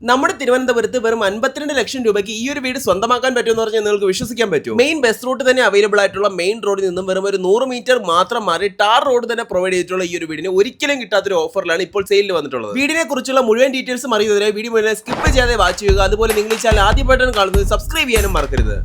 നമ്മുടെ തിരുവനന്തപുരത്ത് വെറും 52 ലക്ഷം രൂപയ്ക്ക് ഈ ഒരു വീട് സ്വന്തമാക്കാൻ പറ്റുമെന്ന് പറഞ്ഞാൽ നിങ്ങൾക്ക് വിശ്വസിക്കാൻ പറ്റും. മെയിൻ ബസ് റൂട്ട് തന്നെ അവൈലബിൾ ആയിട്ടുള്ള മെയിൻ റോഡിൽ നിന്നും വെറും ഒരു 100 മീറ്റർ മാത്രം മാറി ടാർ റോഡ് തന്നെ പ്രൊവൈഡ് ചെയ്തിട്ടുള്ള ഈ ഒരു വീടിന് ഒരിക്കലും കിട്ടാത്തൊരു ഓഫറിലാണ് ഇപ്പോൾ സെയിലിൽ വന്നിട്ടുള്ളത്. വീടിനെ കുറിച്ചുള്ള മുഴുവൻ ഡീറ്റെയിൽസും അറിയുന്നതിനായി വീഡിയോ മുഴുവൻ സ്കിപ്പ് ചെയ്യാതെ വാച്ച് ചെയ്യുക. അതുപോലെ നിങ്ങൾ ഈ ചാനൽ ആദ്യമായിട്ടാണ് കാണുന്നത്, സബ്സ്ക്രൈബ് ചെയ്യാനും മറക്കരുത്.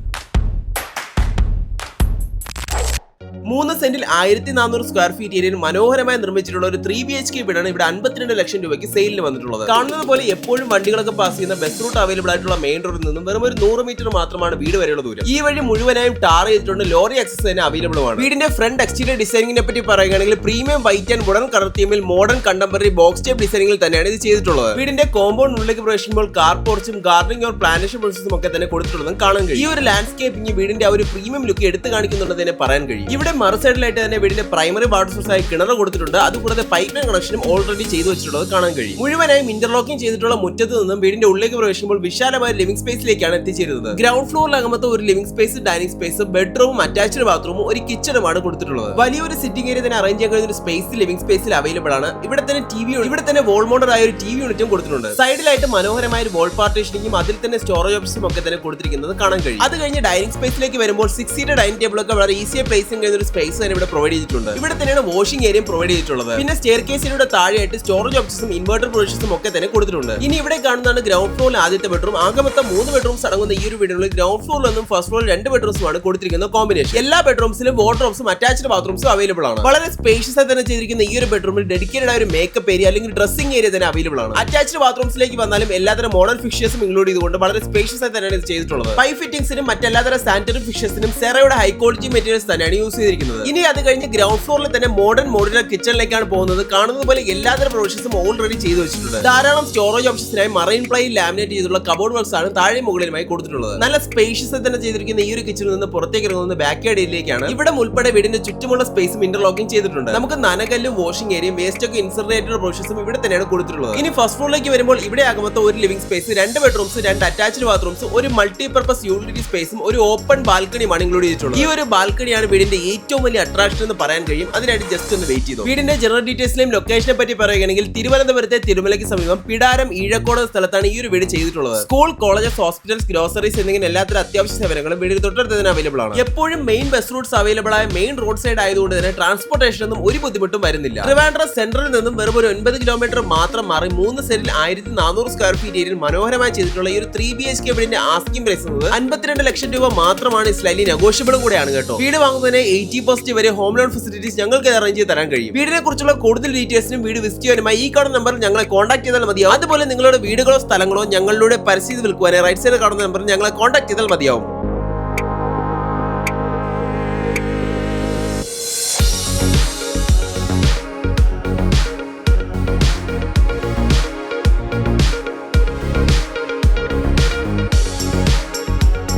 3 സെന്റിൽ 1400 സ്ക്വയർ ഫീറ്റ് ഏരിയയിൽ മനോഹരമായി നിർമ്മിച്ചിട്ടുള്ള ഒരു 3 BHK വീടാണ് ഇവിടെ 52 ലക്ഷം രൂപയ്ക്ക് സെയിലിന് വന്നിട്ടുള്ളത്. കാണുന്നത് പോലെ എപ്പോഴും വണ്ടികളൊക്കെ പാസ് ചെയ്യുന്ന ബസ് റൂട്ട് അവൈലബിൾ ആയിട്ടുള്ള മെയിൻ റോഡിൽ നിന്നും വെറും ഒരു 100 മീറ്റർ മാത്രമാണ് വീട് വരെയുള്ള ദൂരം. ഈ വഴി മുഴുവനായും ടാർ ചെയ്തിട്ടുണ്ട്, ലോറി ആക്സസ് തന്നെ അവൈലബിൾ ആണ്. വീടിന്റെ ഫ്രണ്ട് എക്സ്റ്റീരിയർ ഡിസൈനിങ്ങിനെ പറ്റി പറയുകയാണെങ്കിൽ premium white and wooden colour തീമിൽ മോഡേൺ കണ്ടംപററി ബോക്സ് ടൈപ്പ് ഡിസൈനിങ്ങിൽ തന്നെയാണ് ഇത് ചെയ്തിട്ടുള്ളത്. വീടിന്റെ കോമ്പൗണ്ടിനുള്ളിലേക്ക് പ്രവേശിക്കുമ്പോൾ കാർ പോർച്ചും ഗാർഡനിങ് ഓർ പ്ലാന്റേഷൻ പ്രോസസും ഒക്കെ തന്നെ കൊടുത്തിട്ടുള്ളതും കാണാൻ കഴിയും. ഈ ഒരു ലാൻഡ്സ്കേപ്പിംഗ് വീടിന്റെ ആ ഒരു പ്രീമിയം ലുക്ക് എടുത്തു കാണിക്കുന്നുണ്ടെന്ന് തന്നെ പറയാൻ കഴിയും. ഇവിടെ മറുസൈഡിലായിട്ട് തന്നെ വീടിന്റെ പ്രൈമറി വാട്ടർ സോഴ്സ് ആയി കിണർ കൊടുത്തിട്ടുണ്ട്. അതുകൂടാതെ പൈപ്പ് ലൈൻ കണക്ഷനും ഓൾറെഡി ചെയ്തു വെച്ചിട്ടുള്ളത് കാണാൻ കഴിയും. മുഴുവനായും ഇന്റർലോക്കിംഗ് ചെയ്തിട്ടുള്ള മുറ്റത്ത് നിന്നും വീടിന്റെ ഉള്ളിലേക്ക് പ്രവേശിക്കുമ്പോൾ വിശാലമായ ലിവിംഗ് സ്പേസിലേക്കാണ് എത്തിച്ചേരുന്നത്. ഗ്രൗണ്ട് ഫ്ലോറിലകമത്തെ ഒരു ലിവിംഗ് സ്പേസ്, ഡൈനിങ് സ്പേസ്, ബെഡ്റൂമും അറ്റാച്ച്ഡ് ബാത്റൂമും ഒരു കിച്ചണുമാണ് കൊടുത്തിട്ടുള്ളത്. വലിയൊരു സിറ്റിംഗ് ഏരിയ തന്നെ അറേഞ്ച് ചെയ്യാൻ കഴിയുന്ന ഒരു സ്പേസ് ലിവിംഗ് സ്പേസിൽ അവൈലബിൾ ആണ്. ഇവിടെ തന്നെ ഇവിടെ തന്നെ വോൾ മൗണ്ടഡ് ആയ ഒരു ടി വി യൂണിറ്റും കൊടുത്തിട്ടുണ്ട്. സൈഡിലായിട്ട് മനോഹരമായ ഒരു വോൾ പാർട്ടീഷനിങ്ങും അതിൽ തന്നെ സ്റ്റോറേജ് ഓപ്ഷനും ഒക്കെ തന്നെ കൊടുത്തിരിക്കുന്നത് കാണാൻ കഴിയും. അത് കഴിഞ്ഞ് ഡൈനിങ് സ്പേസിലേക്ക് വരുമ്പോൾ 6 സീറ്റർ ഡൈനിങ് ടേബിൾ ഒക്കെ വളരെ ഈസിയായി പ്ലേസ് ചെയ്യുന്ന ഒരു സ്പേസ് തന്നെ ഇവിടെ പ്രൊവൈഡ് ചെയ്തിട്ടുണ്ട്. ഇവിടെ തന്നെയാണ് വാഷിംഗ് ഏരിയയും പ്രൊവൈഡ് ചെയ്തിട്ടുള്ളത്. പിന്നെ സ്റ്റെയർ കേസിലൂടെ താഴെയായിട്ട് സ്റ്റോറേജ് ഓപ്ഷൻസും ഇൻവെർട്ടർ പ്രൊവിഷൻസും ഒക്കെ തന്നെ കൊടുത്തിട്ടുണ്ട്. ഇനി ഇവിടെ കാണുന്നതാണ് ഗ്രൗണ്ട് ഫ്ലോറിൽ ആദ്യത്തെ ബെഡ്റൂം. ആകമൊത്തം 3 ബെഡ്റൂംസ് അടങ്ങുന്ന ഈ ഒരു വീടിനുള്ളിൽ ഗ്രൗണ്ട് ഫ്ലോറിൽ നിന്നും ഫസ്റ്റ് ഫ്ലോറിൽ 2 ബെഡ്റൂംസുമാണ് കൊടുത്തിരിക്കുന്ന കോമ്പിനേഷൻ. എല്ലാ ബെഡ്റൂംസിലും വാർഡ്രോബ്സും അറ്റാച്ച്ഡ് ബാത്റൂംസും അവൈലബിൾ ആണ്. വളരെ സ്പേഷ്യസ് ആയി തന്നെ ചെയ്തിരിക്കുന്ന ഈ ഒരു ബെഡ്റൂമിൽ ഡെഡിക്കേറ്റഡ് ആയ ഒരു മേക്കപ്പ് ഏരിയ അല്ലെങ്കിൽ ഡ്രസ്സിംഗ് ഏരിയ തന്നെ അവൈലബിൾ ആണ്. അറ്റാച്ച്ഡ് ബാത്റൂംസിലേക്ക് വന്നാലും എല്ലാത്തരം മോഡൽ ഫിഷേഴ്സും ഇൻക്ലൂഡ് ചെയ്തുകൊണ്ട് വളരെ സ്പേഷ്യസ് ആയി തന്നെയാണ് ഇത് ചെയ്തിട്ടുള്ളത്. പൈപ്പ് ഫിറ്റിംഗ്സിനും മറ്റെല്ലാത്തരം സാനിറ്ററി ഫിഷേഴ്സിനും സെറയുടെ ഹൈ ക്വാളിറ്റി മെറ്റീരിയൽസ് തന്നെയാണ് യൂസ് ചെയ്തിരിക്കുന്നത്. ഇനി അത് കഴിഞ്ഞ് ഗ്രൗണ്ട് ഫ്ലോറിൽ തന്നെ മോഡേൺ മോഡുലർ കിച്ചണിലേക്കാണ് പോകുന്നത്. കാണുന്നത് പോലെ എല്ലാത്തരം പ്രൊവിഷൻസും ഓൾറെഡി ചെയ്തു വെച്ചിട്ടുണ്ട്. ധാരാളം സ്റ്റോറേജ് ഓപ്ഷൻസിനായി മറൈൻ പ്ലൈ ലാമിനേറ്റ് ചെയ്തിട്ടുള്ള കബോർഡ് വർക്ക്സ് ആണ് താഴെ മുകളിലുമായി കൊടുത്തിട്ടുള്ളത്. നല്ല സ്പേഷ്യസ് തന്നെ ചെയ്തിരിക്കുന്ന ഈ ഒരു കിച്ചണിൽ നിന്ന് പുറത്തേക്ക് ഇറങ്ങുന്നത് ബാക്ക് യാർഡ് ഏരിയയിലേക്കാണ്. ഇവിടെ ഉൾപ്പെടെ വീടിന്റെ ചുറ്റുമുള്ള സ്പേസും ഇന്റർലോക്കിംഗ് ചെയ്തിട്ടുണ്ട്. നമുക്ക് നനകല്ലും വാഷിംഗ് ഏരിയയും വേസ്റ്റ് ഒക്കെ ഇൻസർട്ട് പ്രൊവിഷൻസും ഇവിടെ തന്നെയാണ് കൊടുത്തിട്ടുള്ളത്. ഇനി ഫസ്റ്റ് ഫ്ലോറിലേക്ക് വരുമ്പോൾ ഇവിടെ ആകുമത്തെ ഒരു living space, 2 bedrooms, 2 attached bathrooms, ഒരു മൾട്ടിപർപ്പസ് യൂട്ടിലിറ്റി സ്പേസും ഒരു ഓപ്പൺ ബാൽക്കണിയുമാണ് ഇൻക്ലൂഡ് ചെയ്തിട്ടുള്ളത്. ഈ ഒരു ബാൽക്കണിയാണ് വീടിന്റെ ഏറ്റവും വലിയ അട്രാക്ഷൻ എന്ന് പറയാൻ കഴിയും. അതിനായിട്ട് ജസ്റ്റ് ഒന്ന് വെയിറ്റ് ചെയ്തു. വീടിന്റെ ജനറൽ ഡീറ്റെയിൽസിലെയും ലൊക്കേഷനെ പറ്റി പറയുകയാണെങ്കിൽ തിരുവനന്തപുരത്തെ തിരുമലയ്ക്ക് സമീപം പിടാരം ഈഴക്കോട് സ്ഥലത്താണ് ഈ ഒരു വീട് ചെയ്തിട്ടുള്ളത്. സ്കൂൾ, കോളേജസ്, ഹോസ്പിറ്റൽസ്, ഗ്രോസറീസ് എന്നിങ്ങനെ എല്ലാത്തരം അത്യാവശ്യ സേവനങ്ങളും വീടിന് തൊട്ടടുത്ത് തന്നെ അവൈലബിൾ ആണ്. എപ്പോഴും മെയിൻ ബസ് റൂട്ട്സ് അവൈലബിൾ ആയ മെയിൻ റോഡ് സൈഡ് ആയതുകൊണ്ട് തന്നെ ട്രാൻസ്പോർട്ടേഷനൊന്നും ഒരു ബുദ്ധിമുട്ടും വരുന്നില്ല. ട്രിവാൻഡ്രം സെൻട്രലിൽ നിന്നും വെറും ഒരു 9 കിലോമീറ്റർ മാത്രം മാറി 3 സെന്റിൽ 1400 സ്ക്വയർ ഫീറ്റ് ഏരിയയിൽ മനോഹരമായി ചെയ്തിട്ടുള്ള ഈ ഒരു 3 BHK വീടിന്റെ ആസ്കിംഗ് പ്രൈസ് 52 ലക്ഷം രൂപ മാത്രമാണ്. സ്ലൈലി നെഗോഷ്യബിളും കൂടെയാണ് കേട്ടോ. വീട് വാങ്ങുന്നതിന് 80% വരെ ഹോം ലോൺ ഫെസിലിറ്റീസ് ഞങ്ങൾക്ക് അറേഞ്ച് ചെയ്ത് തരാൻ കഴിയും. വീടിനെ കുറിച്ചുള്ള കൂടുതൽ ഡീറ്റെയിൽസിനും വീട് വിസിറ്റ് ചെയ്യാനുമായി ഈ കാണുന്ന നമ്പറിൽ ഞങ്ങളെ കോൺടാക്ട് ചെയ്താൽ മതിയാവും. അതുപോലെ നിങ്ങളുടെ വീടുകളോ സ്ഥലങ്ങളോ ഞങ്ങളിലൂടെ പരസ്യം വിൽക്കുവാനായി റൈറ്റ് സൈഡിൽ കാണുന്ന നമ്പറിൽ ഞങ്ങളെ കോൺടാക്ട് ചെയ്താൽ മതിയാവും.